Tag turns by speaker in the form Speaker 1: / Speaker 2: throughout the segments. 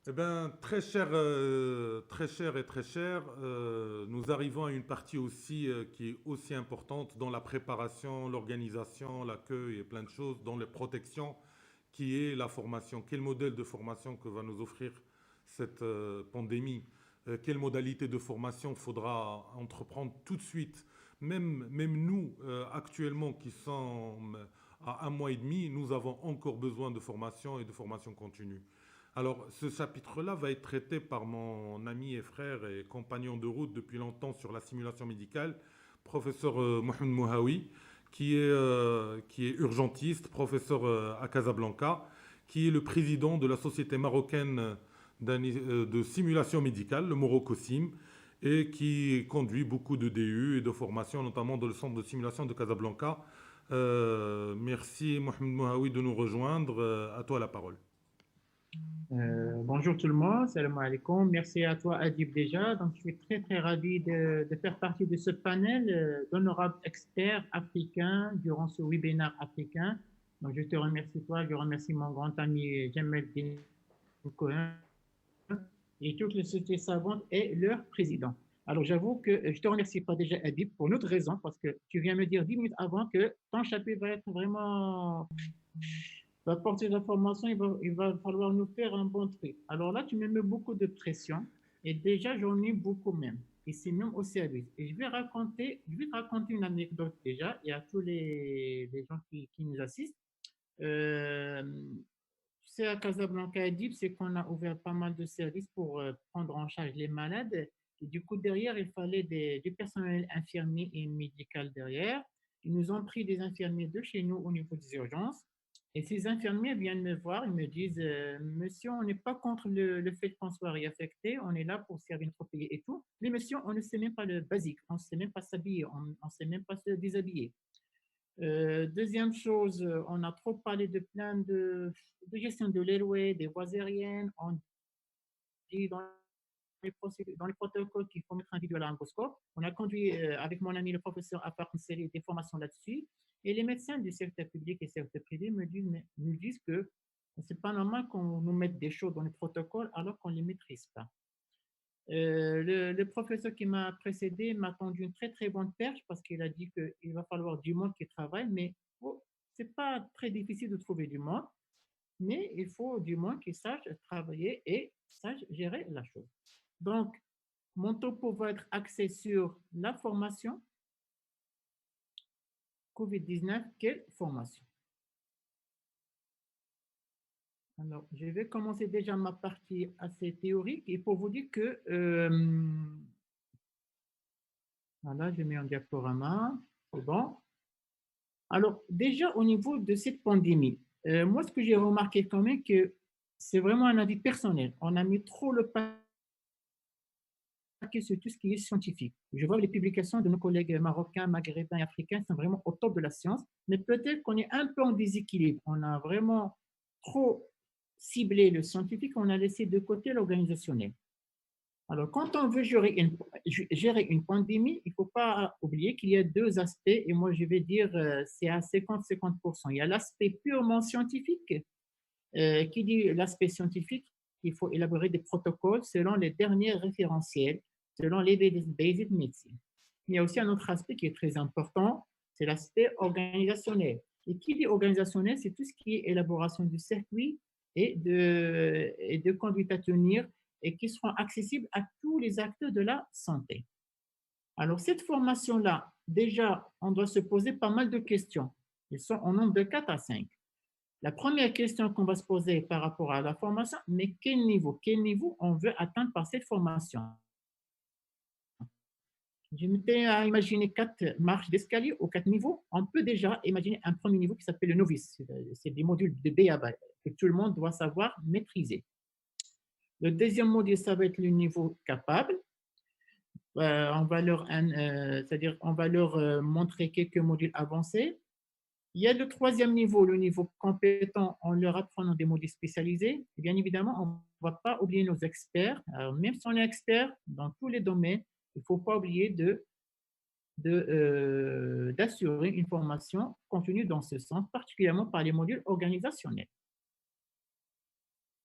Speaker 1: Eh bien, très cher et très cher, nous arrivons à une partie aussi qui est aussi importante dans la préparation, l'organisation, l'accueil et plein de choses, dans les protections, qui est la formation. Quel modèle de formation que va nous offrir cette pandémie? Quelle modalité de formation faudra entreprendre tout de suite? Même nous, actuellement, qui sommes à un mois et demi, nous avons encore besoin de formation et de formation continue. Alors, ce chapitre-là va être traité par mon ami et frère et compagnon de route depuis longtemps sur la simulation médicale, professeur Mohamed Mouhawi, qui est urgentiste, professeur à Casablanca, qui est le président de la Société marocaine de simulation médicale, le Morocosim, et qui conduit beaucoup de DU et de formations, notamment dans le centre de simulation de Casablanca. Merci Mohamed Mouhawi de nous rejoindre. À toi la parole.
Speaker 2: Bonjour tout le monde, salam alaikum. Merci à toi Adib déjà. Donc, je suis très très ravi de faire partie de ce panel d'honorables experts africains durant ce webinaire africain. Donc, je te remercie toi, je remercie mon grand ami Jamel Cohen et toutes les sociétés savantes et leur président. Alors, j'avoue que je te remercie pas déjà Adib pour une autre raison, parce que tu viens me dire 10 minutes avant que ton chapitre va être vraiment va porter l'information, il va falloir nous faire un bon truc. Alors là, tu me mets beaucoup de pression et déjà, j'en ai beaucoup même. Et c'est même au service. Et je vais te raconter une anecdote déjà et à tous les gens qui nous assistent. Euh, Tu sais, à Casablanca et Dib, c'est qu'on a ouvert pas mal de services pour prendre en charge les malades. Et du coup, derrière, il fallait du personnel infirmier et médical derrière. Ils nous ont pris des infirmiers de chez nous au niveau des urgences. Et ces infirmiers viennent me voir, ils me disent, Monsieur, on n'est pas contre le fait qu'on soit réaffecté, on est là pour servir notre pays et tout. Mais monsieur, on ne sait même pas le basique, on ne sait même pas s'habiller, on ne sait même pas se déshabiller. Deuxième chose, on a trop parlé de plein de gestion de l'airway, des voies aériennes. On dit dans les protocoles qu'il faut mettre un vidéo à laryngoscope. On a conduit avec mon ami le professeur à faire une série des formations là-dessus. Et les médecins du secteur public et secteur privé nous disent que c'est pas normal qu'on nous mette des choses dans les protocoles alors qu'on ne les maîtrise pas. Le professeur qui m'a précédé m'a tendu une très très bonne perche parce qu'il a dit qu'il va falloir du monde qui travaille, mais oh, c'est pas très difficile de trouver du monde, mais il faut du monde qui sache travailler et sache gérer la chose. Donc, mon topo va être axé sur la formation COVID-19. Quelle formation? Alors, je vais commencer déjà ma partie assez théorique et pour vous dire que, voilà, je mets un diaporama, c'est bon. Alors, déjà au niveau de cette pandémie, moi, ce que j'ai remarqué quand même, que c'est vraiment un avis personnel. On a mis trop le paquet sur tout ce qui est scientifique. Je vois les publications de nos collègues marocains, maghrébins et africains sont vraiment au top de la science, mais peut-être qu'on est un peu en déséquilibre. On a vraiment trop ciblé le scientifique, on a laissé de côté l'organisationnel. Alors, quand on veut gérer une pandémie, il ne faut pas oublier qu'il y a deux aspects, et moi je vais dire c'est à 50-50%. Il y a l'aspect purement scientifique, qui dit l'aspect scientifique, il faut élaborer des protocoles selon les derniers référentiels, selon l'evidence-based medicine. Mais il y a aussi un autre aspect qui est très important, c'est l'aspect organisationnel. Et qui dit organisationnel, c'est tout ce qui est élaboration du circuit et de conduite à tenir et qui seront accessibles à tous les acteurs de la santé. Alors, cette formation-là, déjà, on doit se poser pas mal de questions. Ils sont en nombre de 4 à 5. La première question qu'on va se poser par rapport à la formation, mais quel niveau on veut atteindre par cette formation? Je m'étais à imaginer 4 marches d'escalier ou 4 niveaux. On peut déjà imaginer un premier niveau qui s'appelle le novice. C'est des modules de B à B que tout le monde doit savoir maîtriser. Le deuxième module, ça va être le niveau capable. C'est-à-dire on va leur montrer quelques modules avancés. Il y a le troisième niveau, le niveau compétent, en leur apprenant des modules spécialisés. Et bien évidemment, on ne va pas oublier nos experts. Alors, même si on est expert dans tous les domaines, il ne faut pas oublier d'assurer une formation continue dans ce sens, particulièrement par les modules organisationnels.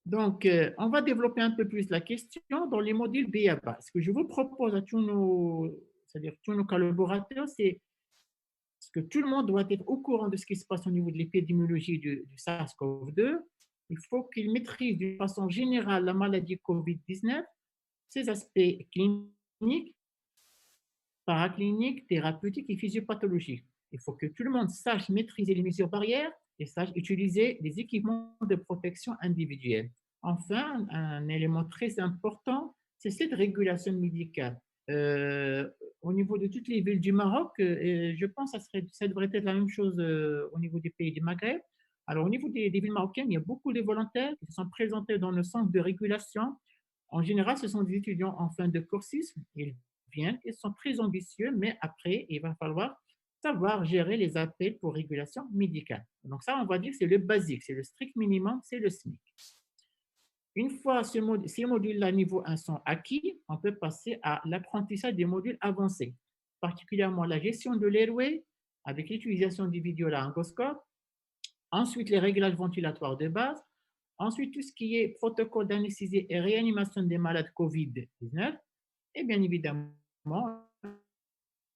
Speaker 2: Donc, on va développer un peu plus la question dans les modules B à bas. Ce que je vous propose à c'est-à-dire tous nos collaborateurs, c'est que tout le monde doit être au courant de ce qui se passe au niveau de l'épidémiologie du SARS-CoV-2. Il faut qu'il maîtrise d'une façon générale la maladie COVID-19, ses aspects cliniques, paracliniques, thérapeutiques et physiopathologiques. Il faut que tout le monde sache maîtriser les mesures barrières et sache utiliser les équipements de protection individuelle. Enfin, un élément très important, c'est cette régulation médicale. Au niveau de toutes les villes du Maroc, je pense que ça devrait être la même chose au niveau des pays du Maghreb. Alors, au niveau des villes marocaines, il y a beaucoup de volontaires qui se sont présentés dans le centre de régulation. En général, ce sont des étudiants en fin de cursus. Ils viennent, ils sont très ambitieux, mais après, il va falloir savoir gérer les appels pour régulation médicale. Donc ça, on va dire, c'est le basique, c'est le strict minimum, c'est le SMIC. Une fois ces modules-là niveau 1 sont acquis, on peut passer à l'apprentissage des modules avancés, particulièrement la gestion de l'airway avec l'utilisation du vidéolaryngoscope, ensuite les réglages ventilatoires de base, ensuite tout ce qui est protocole d'anesthésie et réanimation des malades COVID-19, et bien évidemment,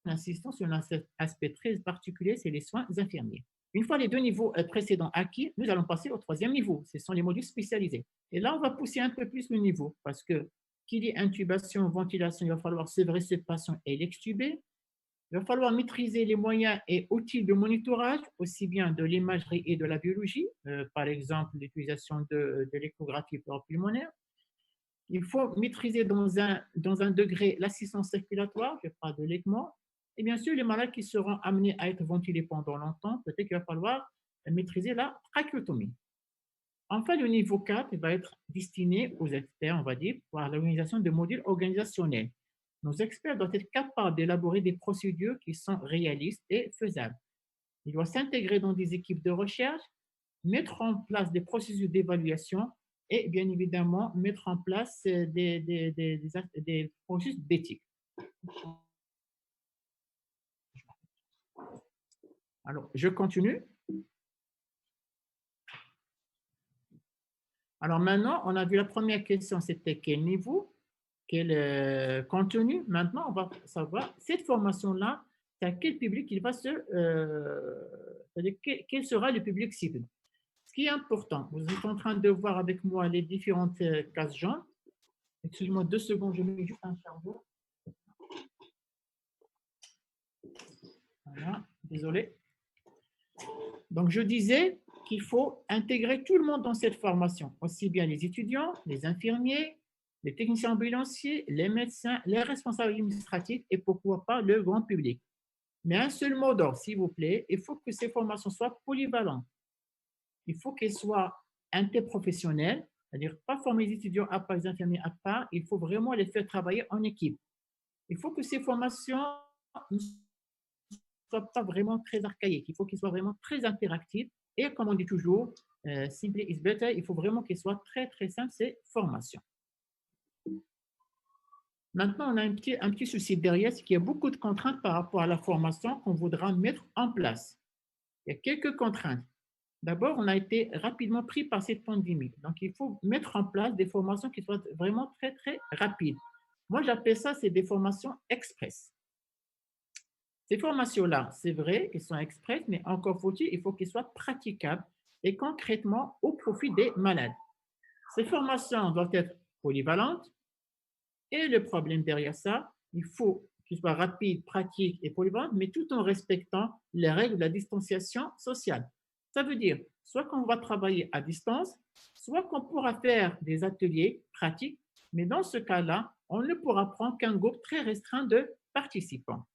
Speaker 2: insistons sur un aspect très particulier, c'est les soins infirmiers. Une fois les deux niveaux précédents acquis, nous allons passer au troisième niveau. Ce sont les modules spécialisés. Et là, on va pousser un peu plus le niveau parce que qu'il y ait intubation, ventilation, il va falloir sevrer ce patient et l'extuber. Il va falloir maîtriser les moyens et outils de monitorage, aussi bien de l'imagerie et de la biologie, par exemple l'utilisation de l'échographie pulmonaire. Il faut maîtriser dans un degré l'assistance circulatoire, je parle de l'ECMO, et bien sûr, les malades qui seront amenés à être ventilés pendant longtemps, peut-être qu'il va falloir maîtriser la trachéotomie. Enfin, le niveau 4 va être destiné aux experts, on va dire, pour l'organisation de modules organisationnels. Nos experts doivent être capables d'élaborer des procédures qui sont réalistes et faisables. Ils doivent s'intégrer dans des équipes de recherche, mettre en place des processus d'évaluation et bien évidemment mettre en place des processus d'éthique. Alors, je continue. Alors maintenant, on a vu la première question, c'était quel niveau, quel contenu. Maintenant, on va savoir, cette formation-là, c'est à quel public il va c'est-à-dire quel sera le public cible. Ce qui est important, vous êtes en train de voir avec moi les différentes cases jaunes. Excusez-moi 2 secondes, je mets juste un chargeur. Voilà, désolé. Donc, je disais qu'il faut intégrer tout le monde dans cette formation, aussi bien les étudiants, les infirmiers, les techniciens ambulanciers, les médecins, les responsables administratifs et pourquoi pas le grand public. Mais un seul mot d'ordre, s'il vous plaît, il faut que ces formations soient polyvalentes. Il faut qu'elles soient interprofessionnelles, c'est-à-dire pas former les étudiants à part, les infirmiers à part, il faut vraiment les faire travailler en équipe. Il faut que ces formations ne soient pas vraiment très archaïques, il faut qu'elles soient vraiment très interactives et comme on dit toujours, simply is better, il faut vraiment qu'elles soient très très simples ces formations. Maintenant, on a un petit souci derrière, c'est qu'il y a beaucoup de contraintes par rapport à la formation qu'on voudra mettre en place. Il y a quelques contraintes. D'abord, on a été rapidement pris par cette pandémie. Donc, il faut mettre en place des formations qui soient vraiment très, très rapides. Moi, j'appelle ça, c'est des formations express. Ces formations-là, c'est vrai, elles sont express, mais encore faut-il, il faut qu'elles soient praticables et concrètement au profit des malades. Ces formations doivent être polyvalentes et le problème derrière ça, il faut qu'elles soient rapides, pratiques et polyvalentes, mais tout en respectant les règles de la distanciation sociale. Ça veut dire soit qu'on va travailler à distance, soit qu'on pourra faire des ateliers pratiques, mais dans ce cas-là, on ne pourra prendre qu'un groupe très restreint de participants.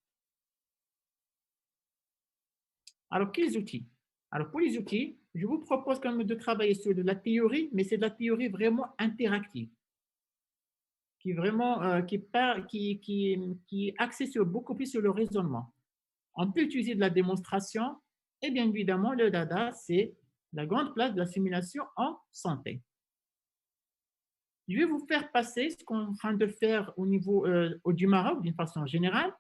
Speaker 2: Alors, quels outils? Alors, pour les outils, je vous propose quand même de travailler sur de la théorie, mais c'est de la théorie vraiment interactive, qui est vraiment qui est axée beaucoup plus sur le raisonnement. On peut utiliser de la démonstration et bien évidemment, le dada, c'est la grande place de la simulation en santé. Je vais vous faire passer ce qu'on est en train de faire au niveau du Maroc d'une façon générale.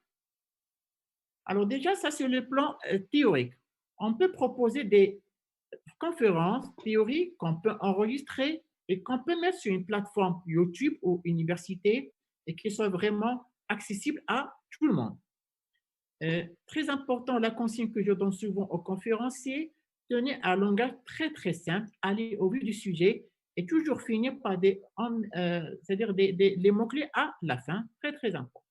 Speaker 2: Alors déjà, ça sur le plan théorique. On peut proposer des conférences théoriques qu'on peut enregistrer et qu'on peut mettre sur une plateforme YouTube ou université et qui soit vraiment accessible à tout le monde. Très important, la consigne que je donne souvent aux conférenciers, tenez un langage très très simple, allez au vif du sujet et toujours finir par c'est-à-dire les mots-clés à la fin, très très important.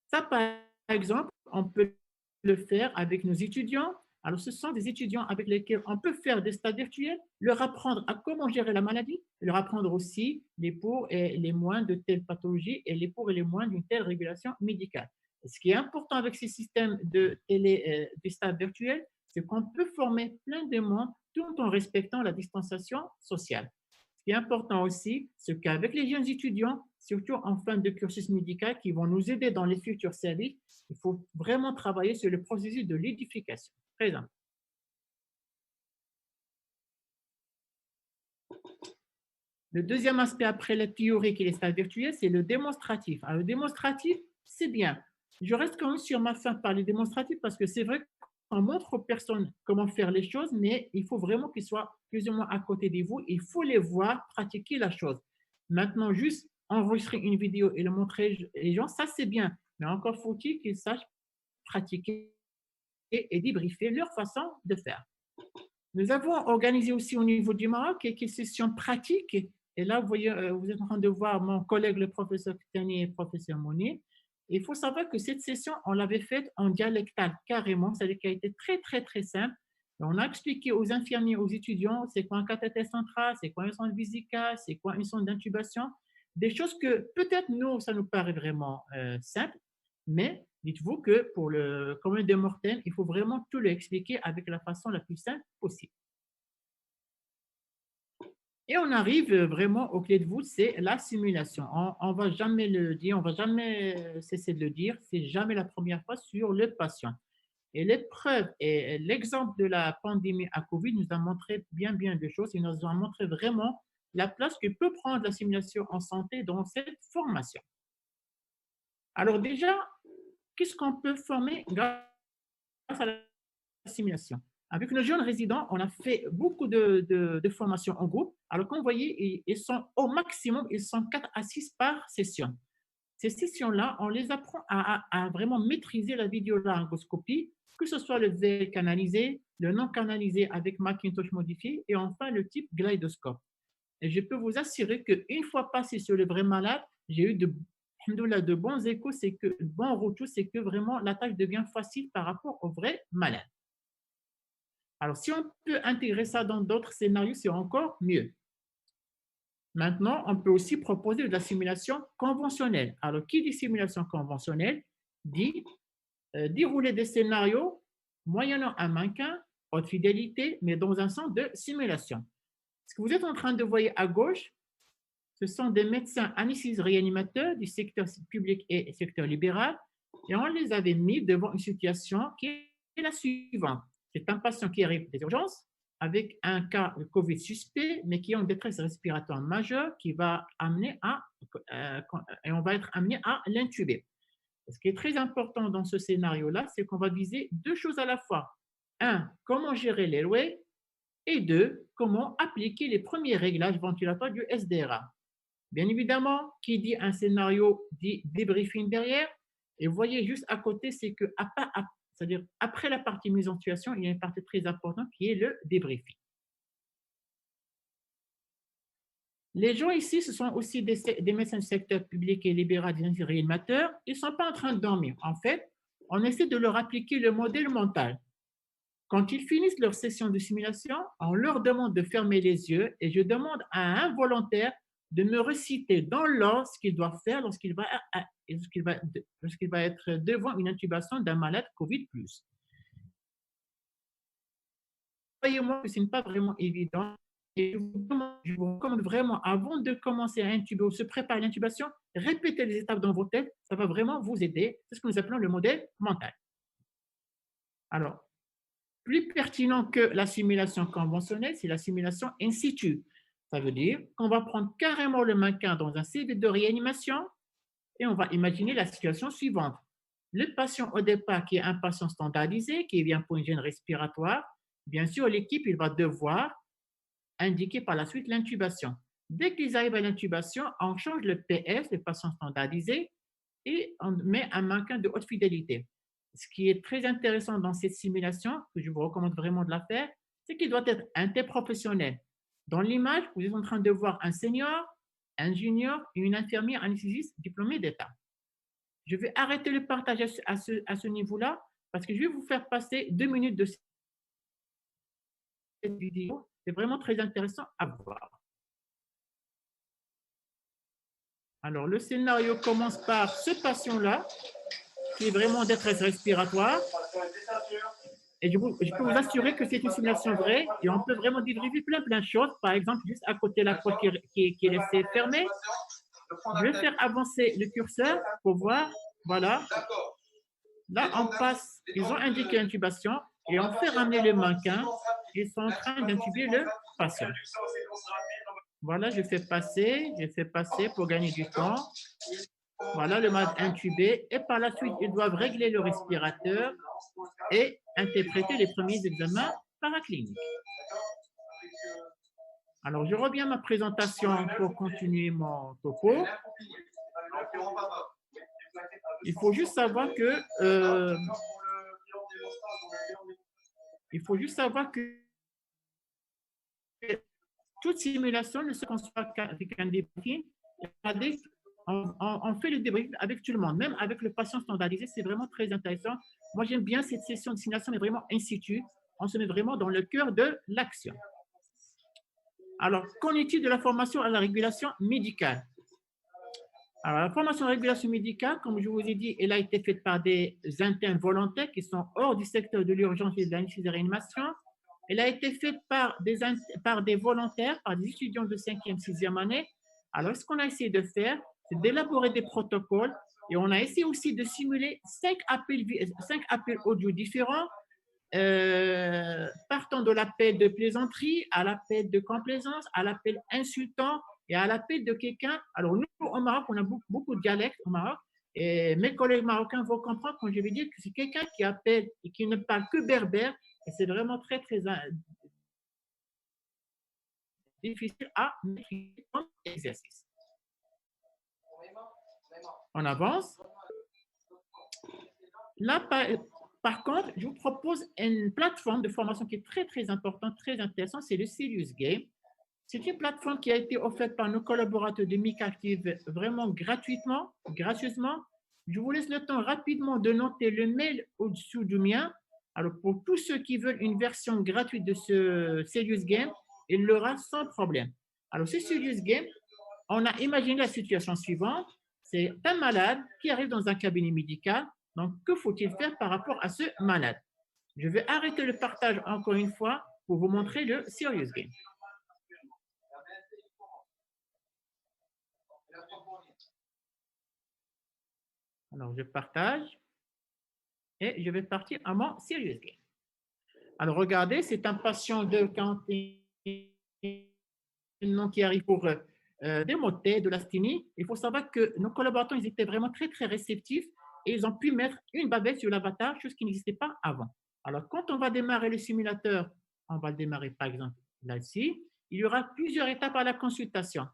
Speaker 2: Ça, par exemple, on peut le faire avec nos étudiants. Alors, ce sont des étudiants avec lesquels on peut faire des stages virtuels, leur apprendre à comment gérer la maladie, leur apprendre aussi les pour et les moins de telle pathologie et les pour et les moins d'une telle régulation médicale. Et ce qui est important avec ces systèmes de stages virtuels, c'est qu'on peut former plein de monde tout en respectant la distanciation sociale. Ce qui est important aussi, c'est qu'avec les jeunes étudiants, surtout en fin de cursus médical, qui vont nous aider dans les futurs services, il faut vraiment travailler sur le processus de l'édification. Très important. Le deuxième aspect après la théorie et les stages virtuels, c'est le démonstratif. Alors, le démonstratif, c'est bien. Je reste quand même sur ma fin par les démonstratifs parce que c'est vrai qu'on montre aux personnes comment faire les choses, mais il faut vraiment qu'ils soient plus ou moins à côté de vous. Il faut les voir pratiquer la chose. Maintenant, juste enregistrer une vidéo et le montrer aux gens, ça c'est bien. Mais encore faut-il qu'ils sachent pratiquer et débriefer leur façon de faire. Nous avons organisé aussi au niveau du Maroc quelques sessions pratiques. Et là, vous voyez, vous êtes en train de voir mon collègue, le professeur Kitani et le professeur Mouni. Il faut savoir que cette session, on l'avait faite en dialectal carrément, c'est-à-dire qu'elle a été très, très, très simple. Et on a expliqué aux infirmiers, aux étudiants, c'est quoi un cathéter central, c'est quoi une sonde vésicale, c'est quoi une sonde d'intubation. Des choses que peut-être nous, ça nous paraît vraiment simple, mais dites-vous que pour le commun des mortels, il faut vraiment tout l'expliquer avec la façon la plus simple possible. Et on arrive vraiment aux clés de voûte, c'est la simulation. On ne va jamais le dire, on ne va jamais cesser de le dire, c'est jamais la première fois sur le patient. Et l'épreuve et l'exemple de la pandémie à Covid nous a montré bien de choses. Il nous a montré vraiment la place que peut prendre la simulation en santé dans cette formation. Alors déjà, qu'est-ce qu'on peut former grâce à la simulation? Avec nos jeunes résidents, on a fait beaucoup de formations en groupe. Alors, comme vous voyez, ils sont au maximum, ils sont 4 à 6 par session. Ces sessions-là, on les apprend à vraiment maîtriser la vidéolaryngoscopie, que ce soit le VL canalisé, le non canalisé avec Macintosh modifié et enfin le type glidoscope. Et je peux vous assurer qu'une fois passé sur le vrai malade, j'ai eu de bons échos, c'est que bons retours, c'est que vraiment la tâche devient facile par rapport au vrai malade. Alors, si on peut intégrer ça dans d'autres scénarios, c'est encore mieux. Maintenant, on peut aussi proposer de la simulation conventionnelle. Alors, qui dit simulation conventionnelle dit dérouler des scénarios moyennant un mannequin, haute fidélité, mais dans un sens de simulation. Ce que vous êtes en train de voir à gauche, ce sont des médecins anesthésistes-réanimateurs du secteur public et secteur libéral, et on les avait mis devant une situation qui est la suivante. C'est un patient qui arrive des urgences avec un cas de Covid suspect, mais qui a une détresse respiratoire majeure qui va amener et on va être amené à l'intuber. Ce qui est très important dans ce scénario-là, c'est qu'on va viser deux choses à la fois. Un, comment gérer l'airway et deux, comment appliquer les premiers réglages ventilatoires du SDRA. Bien évidemment, qui dit un scénario dit débriefing derrière. Et vous voyez juste à côté, c'est que c'est-à-dire après la partie mise en situation, il y a une partie très importante qui est le débriefing. Les gens ici, ce sont aussi des médecins du secteur public et libéral, des réanimateurs. Ils ne sont pas en train de dormir. En fait, on essaie de leur appliquer le modèle mental. Quand ils finissent leur session de simulation, on leur demande de fermer les yeux et je demande à un volontaire de me reciter dans l'ordre ce qu'il doit faire lorsqu'il va être devant une intubation d'un malade COVID+. Croyez-moi que ce n'est pas vraiment évident. Et je vous recommande vraiment, avant de commencer à intuber ou se préparer à l'intubation, répétez les étapes dans vos têtes, ça va vraiment vous aider. C'est ce que nous appelons le modèle mental. Alors, plus pertinent que la simulation conventionnelle, c'est la simulation in situ. Ça veut dire qu'on va prendre carrément le mannequin dans un CV de réanimation et on va imaginer la situation suivante. Le patient au départ, qui est un patient standardisé, qui vient pour une gêne respiratoire, bien sûr, l'équipe il va devoir indiquer par la suite l'intubation. Dès qu'ils arrivent à l'intubation, on change le PS, le patient standardisé, et on met un mannequin de haute fidélité. Ce qui est très intéressant dans cette simulation, que je vous recommande vraiment de la faire, c'est qu'il doit être interprofessionnel. Dans l'image, vous êtes en train de voir un senior, un junior et une infirmière anesthésiste diplômée d'État. Je vais arrêter le partage à ce niveau-là parce que je vais vous faire passer 2 minutes de cette vidéo. C'est vraiment très intéressant à voir. Alors, le scénario commence par ce patient-là, qui est vraiment en détresse respiratoire. Et je peux vous assurer que c'est une simulation vraie et on peut vraiment débriefer plein de choses. Par exemple, juste à côté de la porte qui est laissée fermée, je vais faire avancer le curseur pour voir. Voilà. Là, on passe, ils ont indiqué intubation et on fait ramener le mannequin. Ils sont en train d'intuber le patient. Voilà, je fais passer pour gagner du temps. Voilà, le malade intubé. Et par la suite, ils doivent régler le respirateur et interpréter les premiers examens paracliniques. Alors, je reviens à ma présentation pour continuer mon topo. Il faut juste savoir que toute simulation ne se construit qu'avec un débriefing. On fait le débrief avec tout le monde, même avec le patient standardisé, c'est vraiment très intéressant. Moi, j'aime bien cette session de simulation, mais vraiment in situ. On se met vraiment dans le cœur de l'action. Alors, qu'en est-il de la formation à la régulation médicale? Alors, la formation à la régulation médicale, comme je vous ai dit, elle a été faite par des internes volontaires qui sont hors du secteur de l'urgence et de l'anesthésie de réanimation. Elle a été faite par des volontaires, par des étudiants de 5e, 6e année. Alors, ce qu'on a essayé de faire, c'est d'élaborer des protocoles et on a essayé aussi de simuler 5 appels audio différents, partant de l'appel de plaisanterie à l'appel de complaisance, à l'appel insultant et à l'appel de quelqu'un. Alors, nous, au Maroc, on a beaucoup de dialectes au Maroc. Et mes collègues marocains vont comprendre quand je vais dire que c'est quelqu'un qui appelle et qui ne parle que berbère. Et c'est vraiment très difficile à maîtriser comme exercice. On avance. Là, par contre, je vous propose une plateforme de formation qui est très importante, très intéressante, c'est le Serious Game. C'est une plateforme qui a été offerte par nos collaborateurs de MIC Active vraiment gratuitement, gracieusement. Je vous laisse le temps rapidement de noter le mail au-dessous du mien. Alors, pour tous ceux qui veulent une version gratuite de ce Serious Game, il l'aura sans problème. Alors, ce Serious Game, on a imaginé la situation suivante. C'est un malade qui arrive dans un cabinet médical. Donc, que faut-il faire par rapport à ce malade? Je vais arrêter le partage encore une fois pour vous montrer le Serious Game. Alors, je partage et je vais partir à mon Serious Game. Alors, regardez, c'est un patient de 41 ans qui arrive pour des maux de tête, de l'asthénie. Il faut savoir que nos collaborateurs, ils étaient vraiment très réceptifs et ils ont pu mettre une bavette sur l'avatar, chose qui n'existait pas avant. Alors, quand on va démarrer le simulateur, on va le démarrer par exemple là-ci, il y aura plusieurs étapes à la consultation.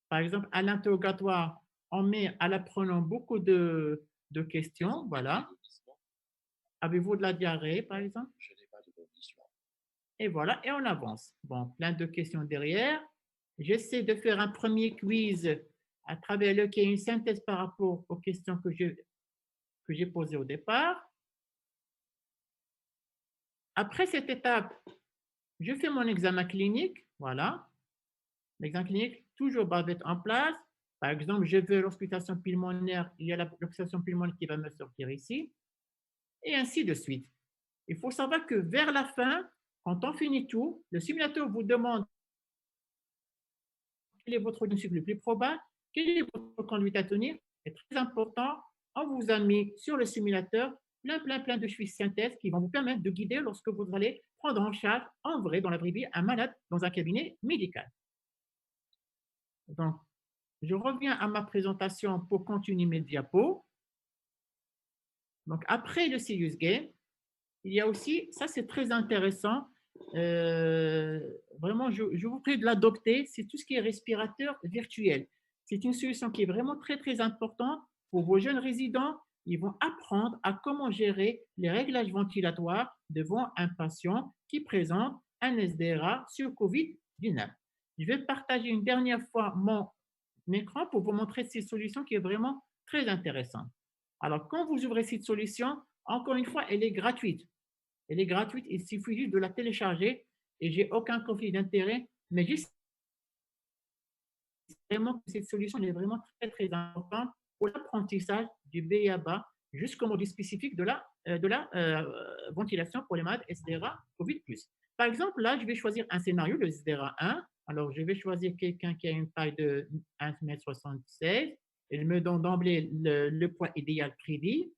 Speaker 2: Par exemple, à l'interrogatoire, on met à l'apprenant beaucoup de questions, voilà. Avez-vous de la diarrhée, par exemple? Je n'ai pas de condition. Et voilà, et on avance. Bon, plein de questions derrière. J'essaie de faire un premier quiz à travers lequel il y a une synthèse par rapport aux questions que j'ai posées au départ. Après cette étape, je fais mon examen clinique. Voilà. L'examen clinique, toujours bavette en place. Par exemple, je veux l'auscultation pulmonaire. Il y a l'auscultation pulmonaire qui va me sortir ici. Et ainsi de suite. Il faut savoir que vers la fin, quand on finit tout, le simulateur vous demande quel est votre cycle le plus probable, quelle est votre conduite à tenir. C'est très important. On vous a mis sur le simulateur plein de fiches synthèses qui vont vous permettre de guider lorsque vous allez prendre en charge, en vrai, dans la vraie vie, un malade dans un cabinet médical. Donc, je reviens à ma présentation pour continuer mes diapos. Donc, après le Serious Game, il y a aussi, ça c'est très intéressant, euh, vraiment, je vous prie de l'adopter, c'est tout ce qui est respirateur virtuel. C'est une solution qui est vraiment très, très importante pour vos jeunes résidents. Ils vont apprendre à comment gérer les réglages ventilatoires devant un patient qui présente un SDRA sur COVID-19. Je vais partager une dernière fois mon écran pour vous montrer ces solutions qui est vraiment très intéressante. Alors, quand vous ouvrez cette solution, encore une fois, elle est gratuite. Elle est gratuite, il suffit juste de la télécharger et j'ai aucun conflit d'intérêt, mais juste vraiment que cette solution est vraiment très, très importante pour l'apprentissage du BABA jusqu'au module spécifique de la ventilation pour les malades SDRA COVID+. Par exemple, là, je vais choisir un scénario, le SDRA 1. Alors, je vais choisir quelqu'un qui a une taille de 1,76 m. Il me donne d'emblée le poids idéal prédit.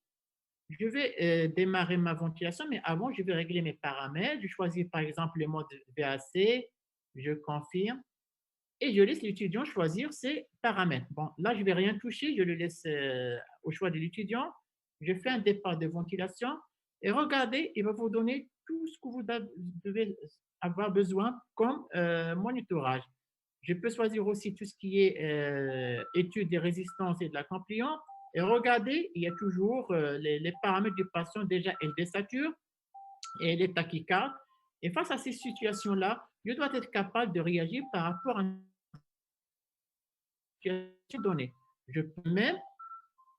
Speaker 2: Je vais démarrer ma ventilation, mais avant, je vais régler mes paramètres. Je choisis par exemple le mode VAC, je confirme et je laisse l'étudiant choisir ses paramètres. Bon, là, je ne vais rien toucher, je le laisse au choix de l'étudiant. Je fais un départ de ventilation et regardez, il va vous donner tout ce que vous devez avoir besoin comme monitorage. Je peux choisir aussi tout ce qui est étude des résistances et de la compliance. Et regardez, il y a toujours les paramètres du patient. Déjà, elle désature et elle est tachycarde. Et face à ces situations-là, je dois être capable de réagir par rapport à une situation donnée. Je peux même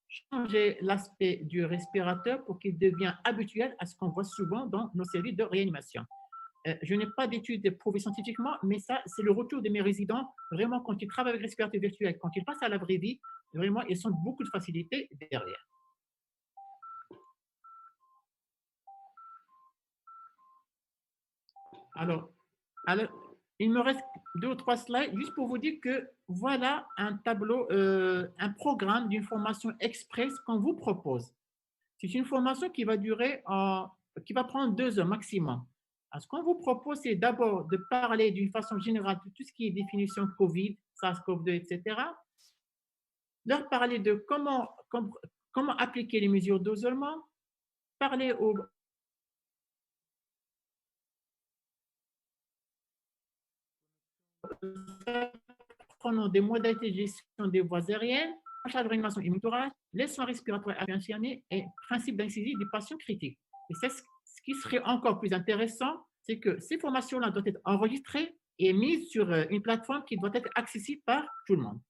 Speaker 2: changer l'aspect du respirateur pour qu'il devienne habituel à ce qu'on voit souvent dans nos services de réanimation. Je n'ai pas d'études prouvées scientifiquement, mais ça, c'est le retour de mes résidents. Vraiment, quand ils travaillent avec respirateur virtuel, quand ils passent à la vraie vie, vraiment, ils sentent beaucoup de facilité derrière. Alors, il me reste 2 ou 3 slides juste pour vous dire que voilà un tableau, un programme d'une formation express qu'on vous propose. C'est une formation qui va durer, qui va prendre 2 heures maximum. Alors, ce qu'on vous propose, c'est d'abord de parler d'une façon générale de tout ce qui est définition COVID, SARS-CoV-2, etc. Leur parler de comment appliquer les mesures d'isolement, parler aux prenons des modalités de gestion des voies aériennes, achat de réanimation et monitorage, les soins respiratoires infirmiers et principe d'incisie des patients critiques. Et c'est ce qui serait encore plus intéressant, c'est que ces formations-là doivent être enregistrées et mises sur une plateforme qui doit être accessible par tout le monde.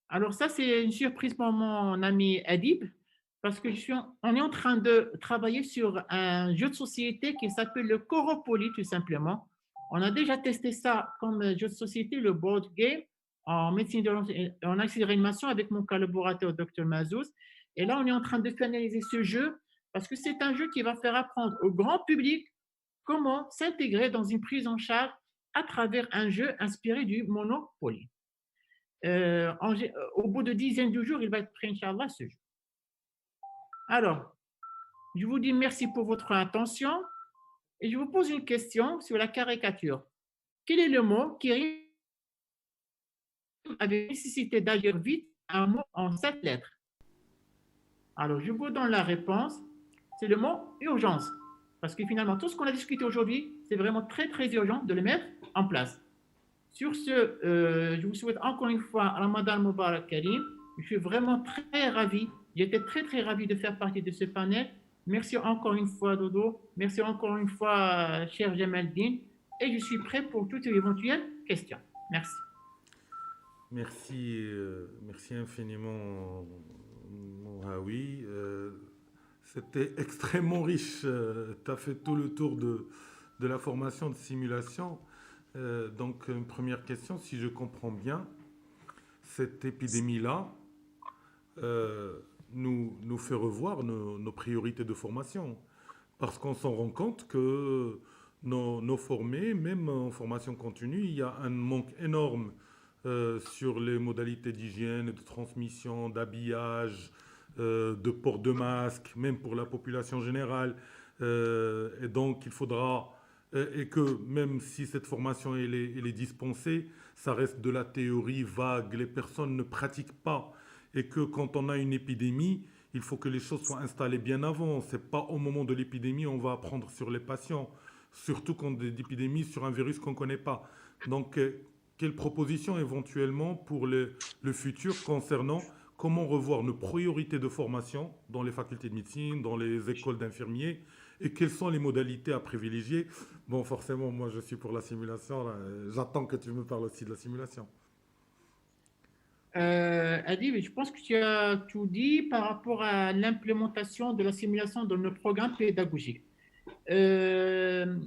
Speaker 2: Alors ça, c'est une surprise pour mon ami Adib, parce que on est en train de travailler sur un jeu de société qui s'appelle le Coropoly, tout simplement. On a déjà testé ça comme jeu de société, le board game, en médecine en accélération avec mon collaborateur, Dr Mazouz. Et là, on est en train de finaliser ce jeu, parce que c'est un jeu qui va faire apprendre au grand public comment s'intégrer dans une prise en charge à travers un jeu inspiré du Monopoly. Au bout de dizaines de jours, il va être prêt, Inch'Allah, ce jeu. Alors, je vous dis merci pour votre attention et je vous pose une question sur la caricature. Quel est le mot qui rime avec nécessité d'agir vite, un mot en 7 lettres? Alors, je vous donne la réponse. C'est le mot urgence. Parce que finalement, tout ce qu'on a discuté aujourd'hui, c'est vraiment très, très urgent de le mettre en place. Sur ce, je vous souhaite encore une fois Ramadan Mubarak Karim. Je suis vraiment très ravi. J'étais très, très ravi de faire partie de ce panel. Merci encore une fois, Dodo. Merci encore une fois, cher Jamaldine. Et je suis prêt pour toutes éventuelles questions. Merci.
Speaker 1: Merci infiniment, Mohawi. C'était extrêmement riche. Tu as fait tout le tour de la formation de simulation. Donc, une première question, si je comprends bien, cette épidémie-là nous fait revoir nos priorités de formation. Parce qu'on s'en rend compte que nos formés, même en formation continue, il y a un manque énorme sur les modalités d'hygiène, de transmission, d'habillage, de port de masque, même pour la population générale. Et donc, il faudra et que même si cette formation elle est dispensée, ça reste de la théorie vague, les personnes ne pratiquent pas et que quand on a une épidémie, Il faut que les choses soient installées bien avant. C'est pas au moment de l'épidémie on va apprendre sur les patients, surtout quand des épidémies sur un virus qu'on ne connaît pas. Donc, quelles propositions éventuellement pour le futur concernant comment revoir nos priorités de formation dans les facultés de médecine, dans les écoles d'infirmiers, et quelles sont les modalités à privilégier? Bon, forcément, moi je suis pour la simulation, là. J'attends que tu me parles aussi de la simulation.
Speaker 2: Adib, je pense que tu as tout dit par rapport à l'implémentation de la simulation dans nos programmes pédagogiques. Euh,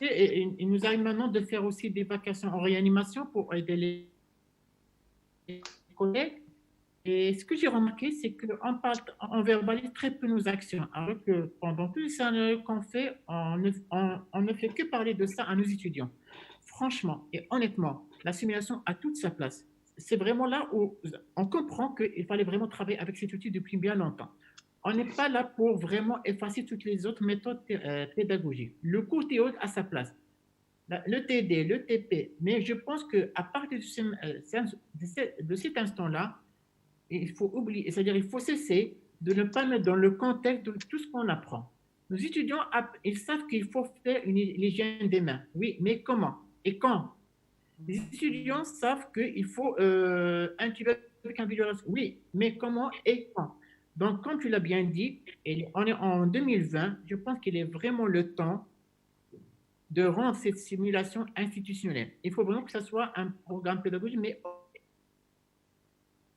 Speaker 2: il nous arrive maintenant de faire aussi des vacations en réanimation pour aider les collègues. Et ce que j'ai remarqué, c'est qu'on verbalise très peu nos actions, alors que pendant tous les scénarios qu'on fait, on ne fait que parler de ça à nos étudiants. Franchement et honnêtement, la simulation a toute sa place. C'est vraiment là où on comprend qu'il fallait vraiment travailler avec cet outil depuis bien longtemps. On n'est pas là pour vraiment effacer toutes les autres méthodes pédagogiques. Le cours théorique a sa place, le TD, le TP, mais je pense qu'à partir de cet instant-là, il faut oublier, c'est-à-dire il faut cesser de ne pas mettre dans le contexte de tout ce qu'on apprend. Nos étudiants, ils savent qu'il faut faire l'hygiène des mains. Oui, mais comment et quand? Les étudiants savent qu'il faut intuber avec un visualisation. Oui, mais comment et quand? Donc, comme tu l'as bien dit, on est en 2020, je pense qu'il est vraiment le temps de rendre cette simulation institutionnelle. Il faut vraiment que ce soit un programme pédagogique, mais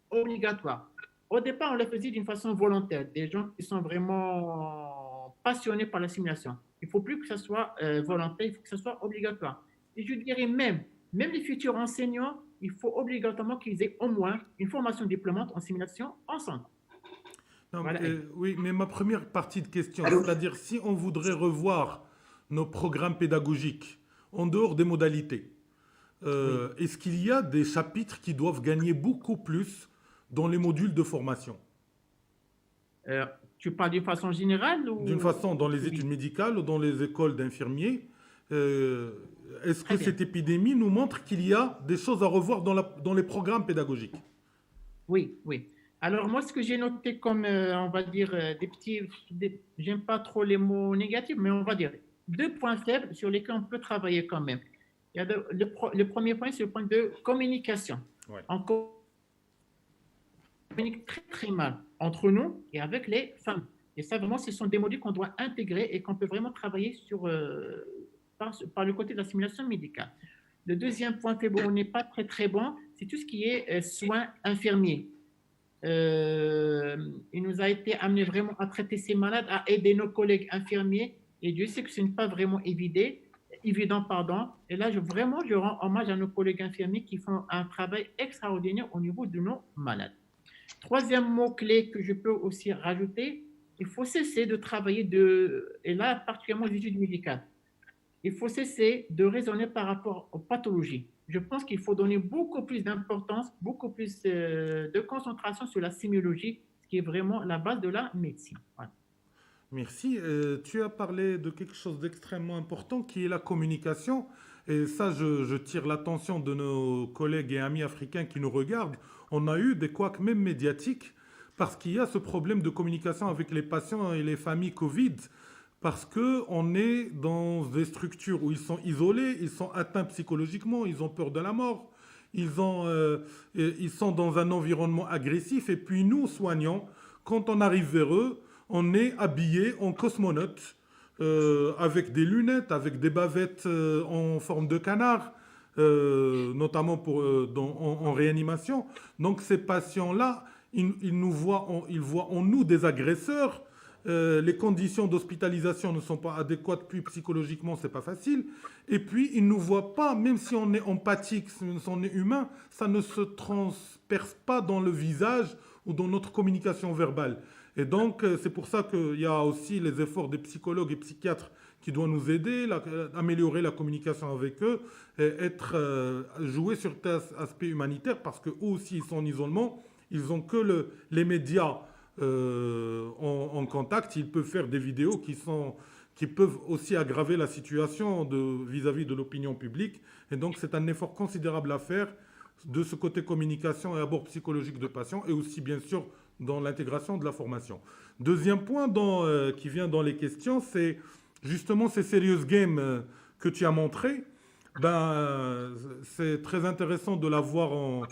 Speaker 2: obligatoire. Au départ, on le faisait d'une façon volontaire, des gens qui sont vraiment passionnés par la simulation. Il ne faut plus que ce soit volontaire, il faut que ce soit obligatoire. Et je dirais même les futurs enseignants, il faut obligatoirement qu'ils aient au moins une formation diplômante en simulation ensemble.
Speaker 1: Non,
Speaker 2: Voilà.
Speaker 1: oui, mais ma première partie de question,
Speaker 3: Allô?
Speaker 1: c'est-à-dire si on voudrait revoir nos programmes pédagogiques en dehors des modalités,
Speaker 2: Oui.
Speaker 1: est-ce qu'il y a des chapitres qui doivent gagner beaucoup plus dans les modules de formation?
Speaker 2: Tu parles d'une façon générale
Speaker 1: D'une
Speaker 2: ou...
Speaker 1: façon, dans les
Speaker 2: Oui,
Speaker 1: études médicales ou dans les écoles d'infirmiers, euh, est-ce
Speaker 2: très
Speaker 1: que
Speaker 2: bien.
Speaker 1: cette épidémie nous montre qu'il y a des choses à revoir dans les programmes pédagogiques?
Speaker 2: Oui, oui. Alors moi, ce que j'ai noté comme, on va dire, des petits, j'aime pas trop les mots négatifs, mais on va dire deux points faibles sur lesquels on peut travailler quand même. Il y a le premier point, c'est le point de communication.
Speaker 1: Ouais.
Speaker 2: On communique très très mal entre nous et avec les femmes. Et ça, vraiment, ce sont des modules qu'on doit intégrer et qu'on peut vraiment travailler par le côté de la simulation médicale. Le deuxième point faible où on n'est pas très très bon, c'est tout ce qui est soins infirmiers. Il nous a été amené vraiment à traiter ces malades, à aider nos collègues infirmiers, et Dieu sait que ce n'est pas vraiment évident. Et là, je rends hommage à nos collègues infirmiers qui font un travail extraordinaire au niveau de nos malades. Troisième mot-clé que je peux aussi rajouter, il faut cesser de travailler et là, particulièrement les études médicales, il faut cesser de raisonner par rapport aux pathologies. Je pense qu'il faut donner beaucoup plus d'importance, beaucoup plus de concentration sur la sémiologie, ce qui est vraiment la base de la médecine. Voilà.
Speaker 1: Merci. Tu as parlé de quelque chose d'extrêmement important qui est la communication. Et ça, je tire l'attention de nos collègues et amis africains qui nous regardent. On a eu des couacs même médiatiques parce qu'il y a ce problème de communication avec les patients et les familles Covid. Parce qu'on est dans des structures où ils sont isolés, ils sont atteints psychologiquement, ils ont peur de la mort, ils sont dans un environnement agressif. Et puis nous, soignants, quand on arrive vers eux, on est habillé en cosmonaute, avec des lunettes, avec des bavettes en forme de canard, notamment en réanimation. Donc ces patients-là, ils voient en nous des agresseurs. Les conditions d'hospitalisation ne sont pas adéquates, puis psychologiquement, c'est pas facile. Et puis, ils ne nous voient pas, même si on est empathique, si on est humain, ça ne se transperce pas dans le visage ou dans notre communication verbale. Et donc, c'est pour ça qu'il y a aussi les efforts des psychologues et psychiatres qui doivent nous aider, améliorer la communication avec eux, et jouer sur cet aspect humanitaire, parce qu'eux aussi, ils sont en isolement, ils n'ont que les médias en contact, ils peuvent faire des vidéos qui peuvent aussi aggraver la situation vis-à-vis de l'opinion publique. Et donc, c'est un effort considérable à faire de ce côté communication et abord psychologique de patients, et aussi, bien sûr, dans l'intégration de la formation. Deuxième point qui vient dans les questions, c'est justement ces serious games que tu as montré. C'est très intéressant de l'avoir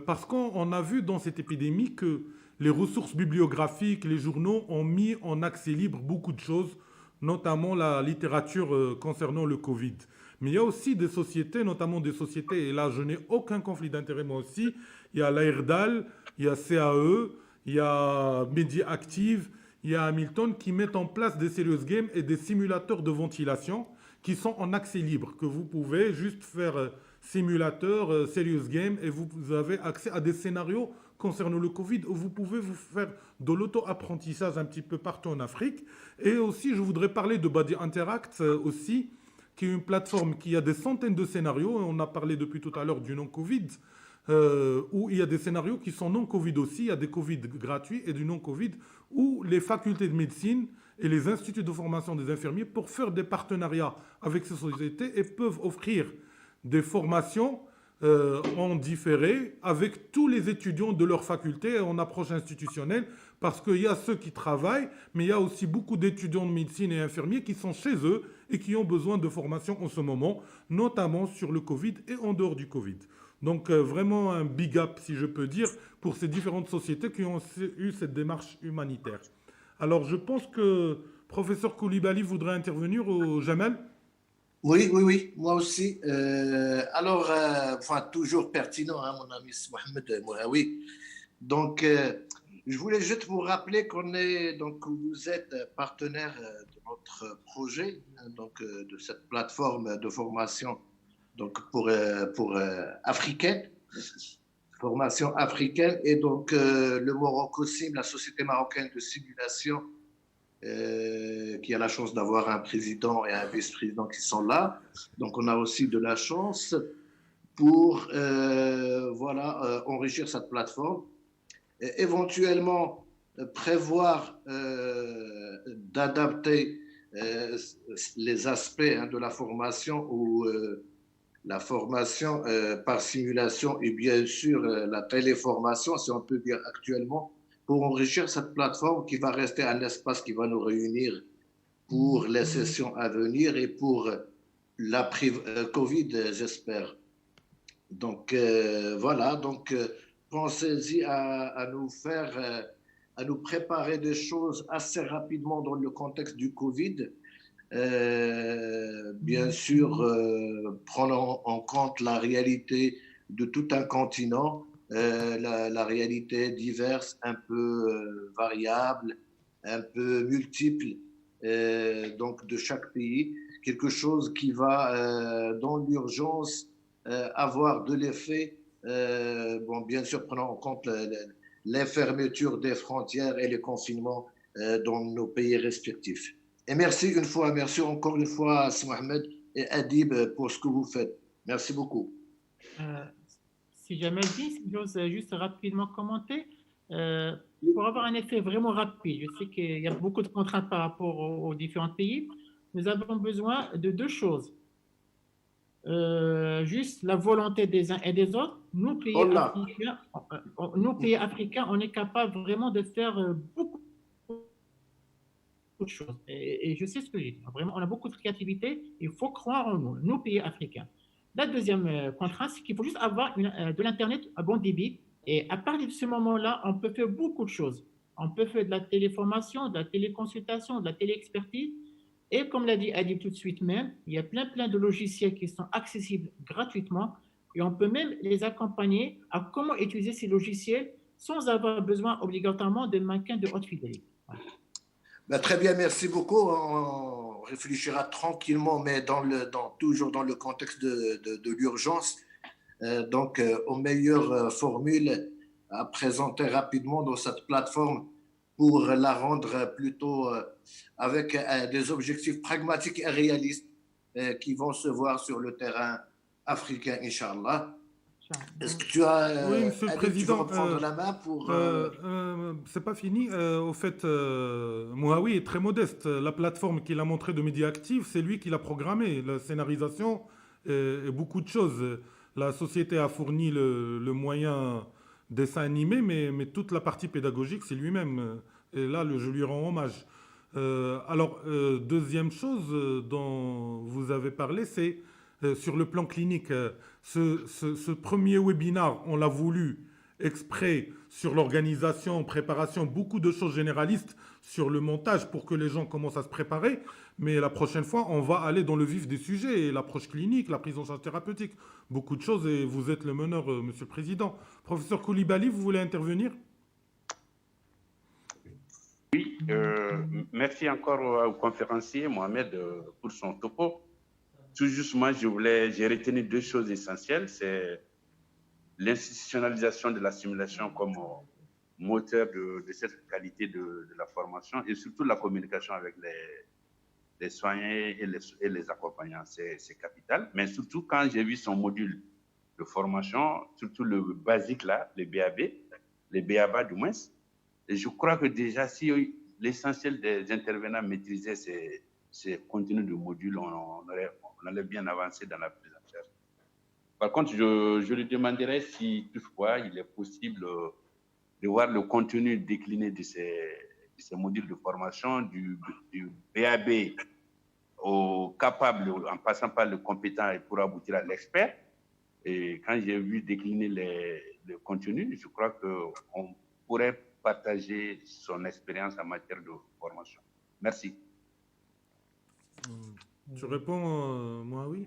Speaker 1: parce qu'on a vu dans cette épidémie que les ressources bibliographiques, les journaux ont mis en accès libre beaucoup de choses, notamment la littérature concernant le Covid. Mais il y a aussi des sociétés, notamment des sociétés, et là je n'ai aucun conflit d'intérêt moi aussi, il y a l'AIRDAL, il y a CAE, il y a Mediactive, il y a Hamilton qui mettent en place des serious games et des simulateurs de ventilation qui sont en accès libre, que vous pouvez juste faire simulateur, serious game, et vous avez accès à des scénarios concernant le Covid où vous pouvez vous faire de l'auto-apprentissage un petit peu partout en Afrique. Et aussi, je voudrais parler de Body Interact aussi, qui est une plateforme qui a des centaines de scénarios. On a parlé depuis tout à l'heure du non-Covid, où il y a des scénarios qui sont non-Covid aussi. Il y a des Covid gratuits et du non-Covid, où les facultés de médecine et les instituts de formation des infirmiers pour faire des partenariats avec ces sociétés et peuvent offrir des formations en différé avec tous les étudiants de leur faculté en approche institutionnelle, parce qu'il y a ceux qui travaillent, mais il y a aussi beaucoup d'étudiants de médecine et infirmiers qui sont chez eux et qui ont besoin de formation en ce moment, notamment sur le Covid et en dehors du Covid. Donc vraiment un big up, si je peux dire, pour ces différentes sociétés qui ont eu cette démarche humanitaire. Alors je pense que professeur Koulibaly voudrait intervenir au Jamel.
Speaker 3: Oui, oui, oui, moi aussi. Alors, enfin, toujours pertinent, hein, mon ami Mohamed Mouraoui. Donc, je voulais juste vous rappeler donc, vous êtes partenaire de notre projet, donc de cette plateforme de formation, donc pour africaine, formation africaine, et donc le Morocco Sim, la société marocaine de simulation, qui a la chance d'avoir un président et un vice-président qui sont là. Donc, on a aussi de la chance pour enrichir cette plateforme. Et éventuellement, prévoir d'adapter les aspects de la formation ou la formation par simulation et bien sûr la téléformation, si on peut dire actuellement, pour enrichir cette plateforme qui va rester un espace qui va nous réunir pour les sessions à venir et pour l'après-Covid, j'espère. Donc, voilà, donc pensez-y à nous préparer des choses assez rapidement dans le contexte du Covid. Bien sûr, prenons en compte la réalité de tout un continent, la réalité diverse, un peu variable, un peu multiple, donc de chaque pays, quelque chose qui va dans l'urgence avoir de l'effet, bon, bien sûr prenant en compte les fermetures des frontières et les confinements dans nos pays respectifs. Et merci encore une fois, Mohamed et Adib, pour ce que vous faites. Merci beaucoup.
Speaker 2: Si jamais dit, si j'ose juste rapidement commenter, pour avoir un effet vraiment rapide, je sais qu'il y a beaucoup de contraintes par rapport aux différents pays, nous avons besoin de deux choses. Juste la volonté des uns et des autres. Nous, pays africains, on est capable vraiment de faire beaucoup de choses. Et je sais ce que j'ai dit. Vraiment, on a beaucoup de créativité. Il faut croire en nous, nos pays africains. La deuxième contrainte, c'est qu'il faut juste avoir de l'Internet à bon débit. Et à partir de ce moment-là, on peut faire beaucoup de choses. On peut faire de la téléformation, de la téléconsultation, de la téléexpertise. Et comme l'a dit Adib tout de suite même, il y a plein de logiciels qui sont accessibles gratuitement. Et on peut même les accompagner à comment utiliser ces logiciels sans avoir besoin obligatoirement de maintien de haute fidélité. Voilà.
Speaker 3: Ben, très bien, merci beaucoup. On réfléchira tranquillement, mais toujours dans le contexte de l'urgence. Donc, aux meilleures formules à présenter rapidement dans cette plateforme pour la rendre plutôt avec des objectifs pragmatiques et réalistes qui vont se voir sur le terrain africain, Inch'Allah. Est-ce que tu as,
Speaker 1: oui, Monsieur le Président,
Speaker 3: reprendre la main pour...
Speaker 1: c'est pas fini. Au fait, Mouraoui est très modeste. La plateforme qu'il a montrée de Mediactive, c'est lui qui l'a programmée. La scénarisation et beaucoup de choses. La société a fourni le moyen dessin animé, mais toute la partie pédagogique, c'est lui-même. Et là, je lui rends hommage. Alors, deuxième chose dont vous avez parlé, c'est sur le plan clinique. Ce premier webinaire, on l'a voulu exprès sur l'organisation, préparation, beaucoup de choses généralistes sur le montage pour que les gens commencent à se préparer. Mais la prochaine fois, on va aller dans le vif des sujets, et l'approche clinique, la prise en charge thérapeutique, beaucoup de choses, et vous êtes le meneur, Monsieur le Président. Professeur Koulibaly, vous voulez intervenir?
Speaker 4: Oui, merci encore au conférencier Mohamed pour son topo. Tout justement, j'ai retenu deux choses essentielles, c'est l'institutionnalisation de la simulation comme moteur de cette qualité de la formation et surtout la communication avec les soignants et les accompagnants, c'est capital. Mais surtout quand j'ai vu son module de formation, surtout le basique là, les BAB, les BABA du moins, et je crois que déjà si l'essentiel des intervenants maîtrisaient ces contenus de modules, on allait bien avancer dans la prise en charge. Par contre, je lui demanderais si toutefois il est possible de voir le contenu décliné de ces modules de formation, du BAB au capable, en passant par le compétent et pour aboutir à l'expert. Et quand j'ai vu décliner le contenu, je crois qu'on pourrait partager son expérience en matière de formation. Merci.
Speaker 1: Tu réponds, moi, oui.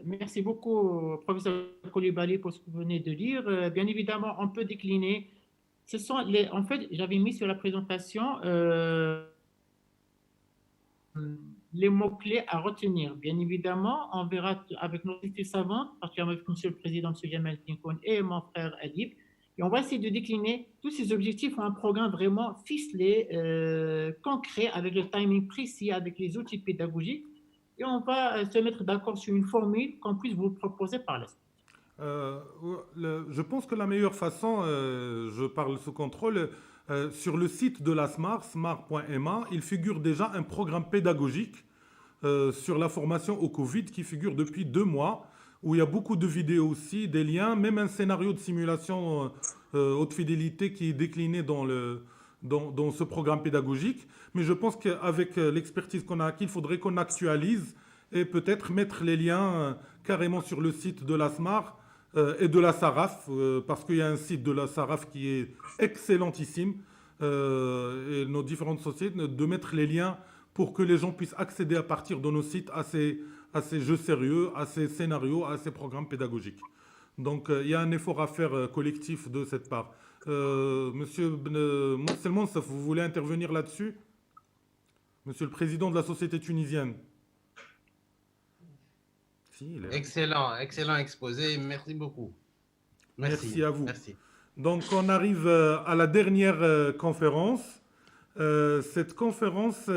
Speaker 2: Merci beaucoup, professeur Koulibaly, pour ce que vous venez de dire. Bien évidemment, on peut décliner. En fait, j'avais mis sur la présentation les mots-clés à retenir. Bien évidemment, on verra avec nos équipes savantes, particulièrement avec Monsieur le Président, M. Jamal Tinkoun et mon frère Adib, et on va essayer de décliner tous ces objectifs en un programme vraiment ficelé, concret, avec le timing précis, avec les outils pédagogiques, et on va se mettre d'accord sur une formule qu'on puisse vous proposer par la suite.
Speaker 1: Je pense que la meilleure façon, je parle sous contrôle, sur le site de la SMAR, smar.ma, il figure déjà un programme pédagogique sur la formation au Covid qui figure depuis 2 mois, où il y a beaucoup de vidéos aussi, des liens, même un scénario de simulation haute fidélité qui est décliné dans ce programme pédagogique. Mais je pense qu'avec l'expertise qu'on a acquis, il faudrait qu'on actualise et peut-être mettre les liens carrément sur le site de la SMAR et de la SARAF, parce qu'il y a un site de la SARAF qui est excellentissime, et nos différentes sociétés, de mettre les liens pour que les gens puissent accéder à partir de nos sites à ces jeux sérieux, à ces scénarios, à ces programmes pédagogiques. Donc il y a un effort à faire collectif de cette part. Monsieur Moussel Monsef, vous voulez intervenir là-dessus? Monsieur le Président de la Société tunisienne.
Speaker 5: Excellent exposé, merci beaucoup.
Speaker 1: Merci à vous.
Speaker 5: Merci.
Speaker 1: Donc on arrive à la dernière conférence. Cette conférence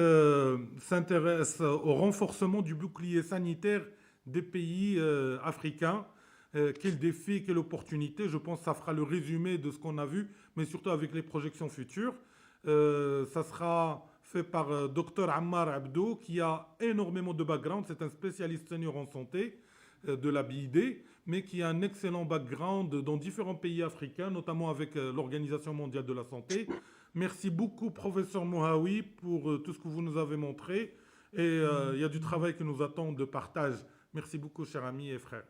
Speaker 1: s'intéresse au renforcement du bouclier sanitaire des pays africains. Quel défi, quelle opportunité. Je pense que ça fera le résumé de ce qu'on a vu, mais surtout avec les projections futures. Ça sera fait par Dr Ammar Abdou, qui a énormément de background. C'est un spécialiste senior en santé de la BID, mais qui a un excellent background dans différents pays africains, notamment avec l'Organisation mondiale de la santé. Merci beaucoup, professeur Mohawi, pour tout ce que vous nous avez montré. Et il y a du travail qui nous attend de partage. Merci beaucoup, chers amis et frères.